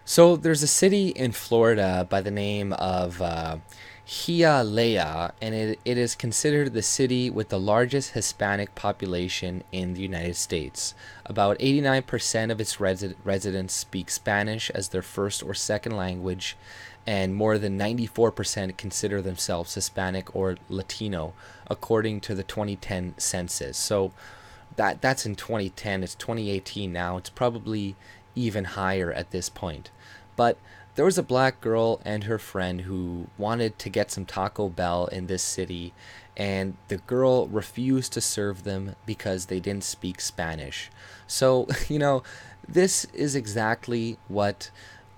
So there's a city in Florida by the name of Hialeah, and it is considered the city with the largest Hispanic population in the United States. About 89% of its residents speak Spanish as their first or second language, and more than 94% consider themselves Hispanic or Latino, according to the 2010 census. So that's in 2010. It's 2018 now. It's probably even higher at this point. But there was a black girl and her friend who wanted to get some Taco Bell in this city, and the girl refused to serve them because they didn't speak Spanish. So, this is exactly what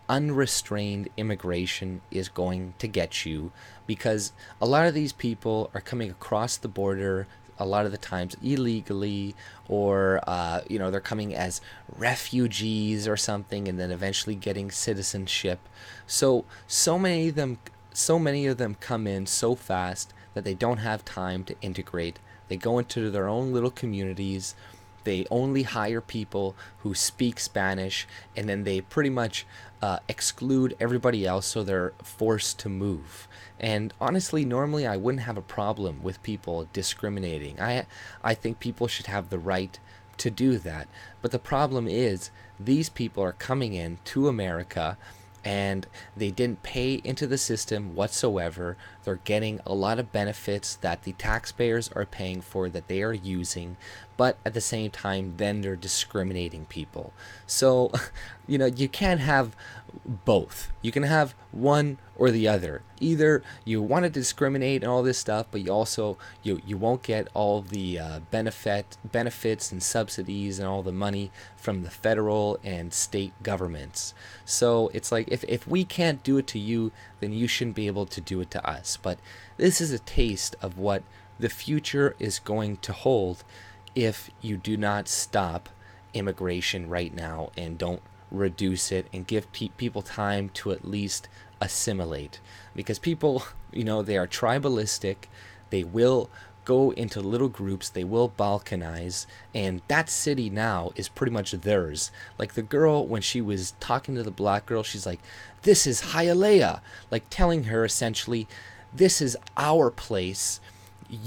unrestrained immigration is going to get you, because a lot of these people are coming across the border a lot of the times illegally, or they're coming as refugees or something, and then eventually getting citizenship. So many of them come in so fast that they don't have time to integrate. They go into their own little communities. They only hire people who speak Spanish, and then they pretty much exclude everybody else, so they're forced to move. And honestly, normally I wouldn't have a problem with people discriminating. I think people should have the right to do that. But the problem is, these people are coming in to America and they didn't pay into the system whatsoever. They're getting a lot of benefits that the taxpayers are paying for, that they are using, but at the same time, then they're discriminating people. So, you can't have both. You can have one or the other. Either you want to discriminate and all this stuff, but you won't get all the benefits and subsidies and all the money from the federal and state governments. So it's like, if we can't do it to you, then you shouldn't be able to do it to us. But this is a taste of what the future is going to hold if you do not stop immigration right now and don't reduce it and give people time to at least assimilate. Because people, they are tribalistic. They will go into little groups. They will balkanize. And that city now is pretty much theirs. Like the girl, when she was talking to the black girl, she's like, "This is Hialeah." Like telling her essentially, "This is our place.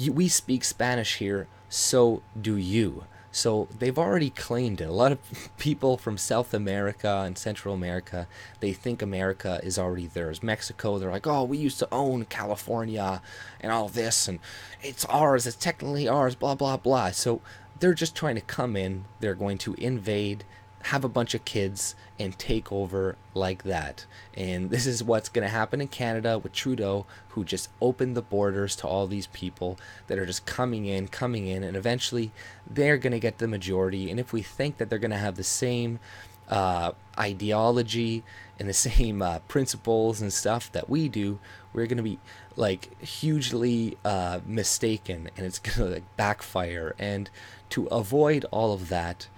We speak Spanish here, so do you." So they've already claimed it. A lot of people from South America and Central America, they think America is already theirs. Mexico, they're like, "Oh, we used to own California and all this, and it's ours, it's technically ours, blah, blah, blah." So they're just trying to come in. They're going to invade, have a bunch of kids, and take over like that. And this is what's going to happen in Canada with Trudeau, who just opened the borders to all these people that are just coming in, and eventually they're going to get the majority. And if we think that they're going to have the same ideology and the same principles and stuff that we do, we're going to be like hugely mistaken, and it's going to like backfire. And to avoid all of that,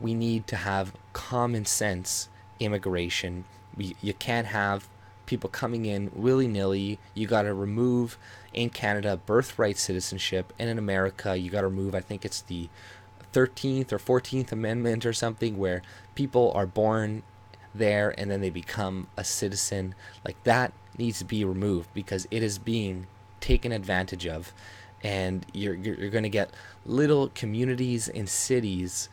we need to have common sense immigration. You can't have people coming in willy-nilly. You got to remove, in Canada, birthright citizenship, and in America you got to remove, I think it's the 13th or 14th Amendment or something, where people are born there and then they become a citizen. Like that needs to be removed because it is being taken advantage of, and you're going to get little communities and cities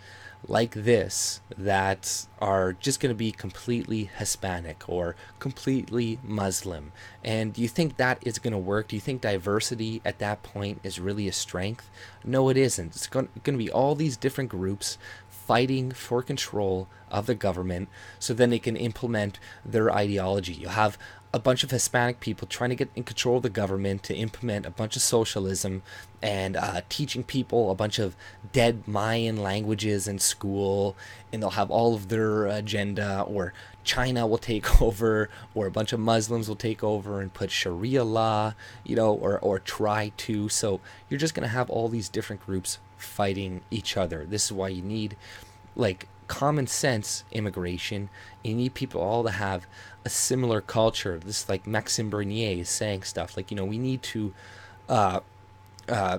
like this that are just going to be completely Hispanic or completely Muslim. And do you think that is going to work? Do you think diversity at that point is really a strength? No, it isn't. It's going to be all these different groups fighting for control of the government so then they can implement their ideology. You'll have a bunch of Hispanic people trying to get in control of the government to implement a bunch of socialism and teaching people a bunch of dead Mayan languages in school, and they'll have all of their agenda, or China will take over, or a bunch of Muslims will take over and put Sharia law, or try to. So you're just going to have all these different groups fighting each other. This is why you need like common sense immigration. You need people all to have a similar culture. This, like Maxime Bernier is saying stuff like, we need to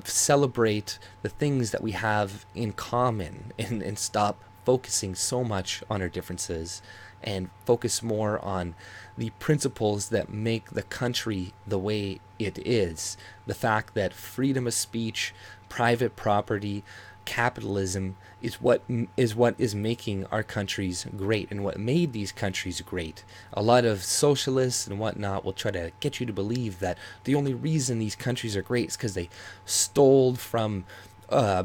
celebrate the things that we have in common, and stop focusing so much on our differences. and focus more on the principles that make the country the way it is. The fact that freedom of speech, private property, capitalism is what is making our countries great, and what made these countries great. A lot of socialists and whatnot will try to get you to believe that the only reason these countries are great is because they stole from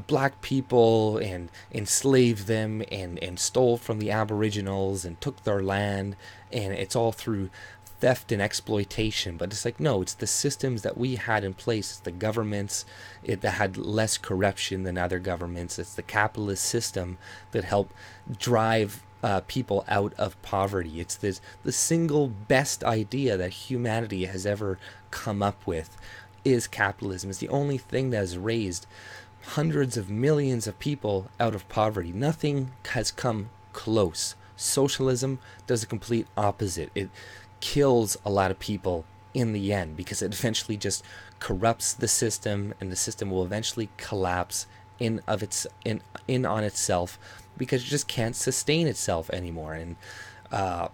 black people and enslaved them, and stole from the aboriginals and took their land, and it's all through theft and exploitation. But it's like, no, it's the systems that we had in place. It's the governments that had less corruption than other governments. It's the capitalist system that helped drive people out of poverty. It's the single best idea that humanity has ever come up with is capitalism. It's the only thing that has raised hundreds of millions of people out of poverty. Nothing has come close. Socialism does the complete opposite. It kills a lot of people in the end, because it eventually just corrupts the system, and the system will eventually collapse in on itself, because it just can't sustain itself anymore. And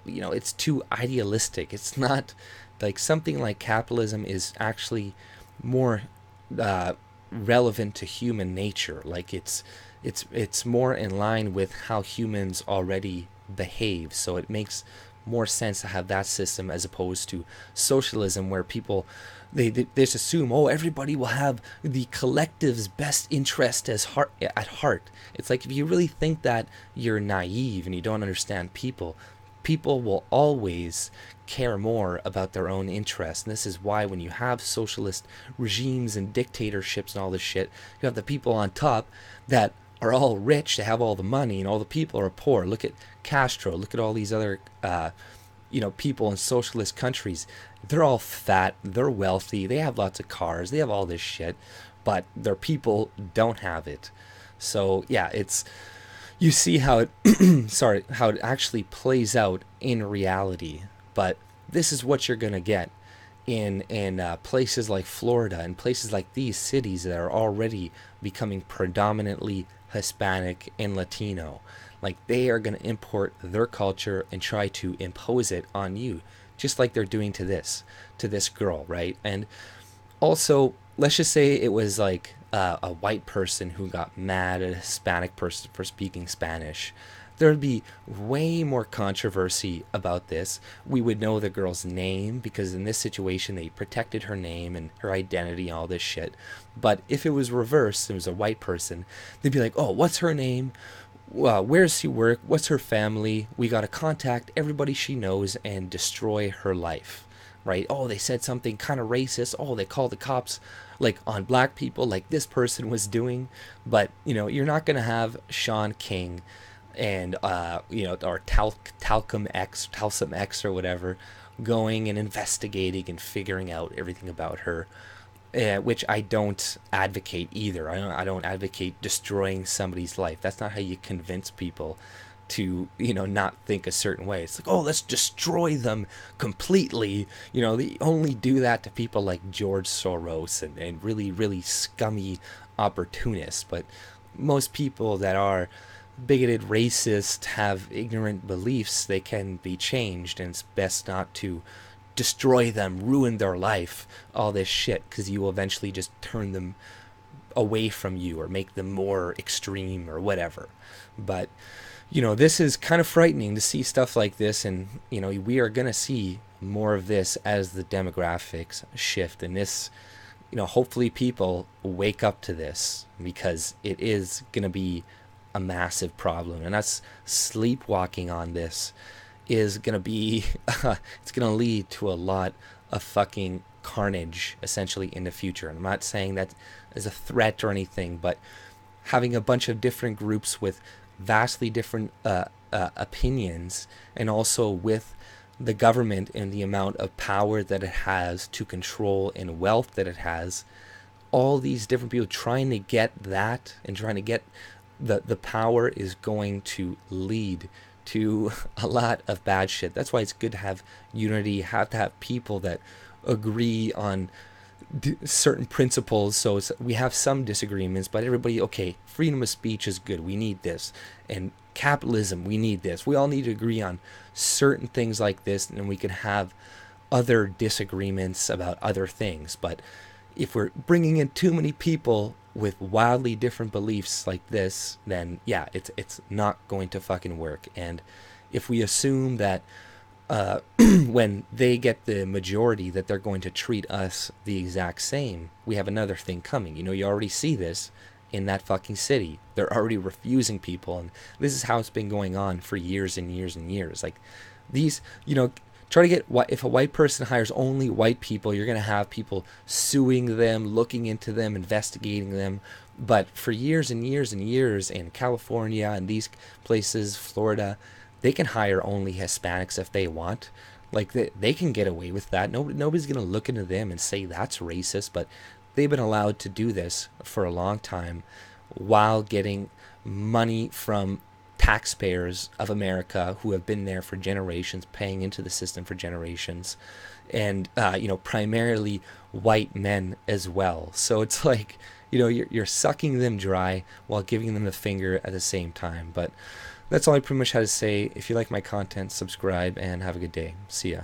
it's too idealistic. It's not like something like capitalism is actually more relevant to human nature. Like it's more in line with how humans already behave. So it makes more sense to have that system as opposed to socialism, where people they just assume, oh, everybody will have the collective's best interest at heart. It's like, if you really think that, you're naive and you don't understand people. People will always care more about their own interests. And this is why when you have socialist regimes and dictatorships and all this shit, you have the people on top that are all rich, they have all the money, and all the people are poor. Look at Castro, look at all these other people in socialist countries. They're all fat, they're wealthy, they have lots of cars, they have all this shit, but their people don't have it. So yeah, you see how it how it actually plays out in reality. But this is what you're gonna get in places like Florida and places like these cities that are already becoming predominantly Hispanic and Latino. Like, they are going to import their culture and try to impose it on you, just like they're doing to this girl, right? And also, let's just say it was like a white person who got mad at a Hispanic person for speaking Spanish. There would be way more controversy about this. We would know the girl's name, because in this situation they protected her name and her identity and all this shit. But if it was reversed, it was a white person, they'd be like, oh, what's her name? Where does she work? What's her family? We got to contact everybody she knows and destroy her life, right? Oh, they said something kind of racist. Oh, they called the cops like on black people, like this person was doing. But you're not going to have Sean King and or Talcum X or whatever going and investigating and figuring out everything about her, which I don't advocate either. I don't advocate destroying somebody's life. That's not how you convince people to not think a certain way. It's like, oh, let's destroy them completely. They only do that to people like George Soros and really, really scummy opportunists. But most people that are bigoted, racist, have ignorant beliefs, they can be changed, and it's best not to destroy them, ruin their life, all this shit, because you will eventually just turn them away from you or make them more extreme or whatever. But this is kind of frightening to see stuff like this, and we are going to see more of this as the demographics shift, and this hopefully people wake up to this, because it is going to be a massive problem, and us sleepwalking on this is going to be it's going to lead to a lot of fucking carnage essentially in the future. And I'm not saying that as a threat or anything, but having a bunch of different groups with vastly different opinions, and also with the government and the amount of power that it has to control and wealth that it has, all these different people trying to get that and trying to get the power is going to lead to a lot of bad shit. That's why it's good to have unity. You have to have people that agree on certain principles. So we have some disagreements, but everybody, okay, freedom of speech is good. We need this. And capitalism, we need this. We all need to agree on certain things like this, and we can have other disagreements about other things. But if we're bringing in too many people with wildly different beliefs like this, then yeah, it's not going to fucking work. And if we assume that when they get the majority that they're going to treat us the exact same, we have another thing coming. You know, you already see this in that fucking city. They're already refusing people, and this is how it's been going on for years and years and years. Like, these, you know, try to get, if a white person hires only white people, you're going to have people suing them, looking into them, investigating them. But for years and years and years in California and these places, Florida, they can hire only Hispanics if they want. Like, they can get away with that. Nobody's going to look into them and say that's racist, but they've been allowed to do this for a long time while getting money from taxpayers of America who have been there for generations, paying into the system for generations, and you know, primarily white men as well. So it's like, you know, you're sucking them dry while giving them the finger at the same time. But that's all I pretty much had to say. If you like my content, subscribe and have a good day. See ya.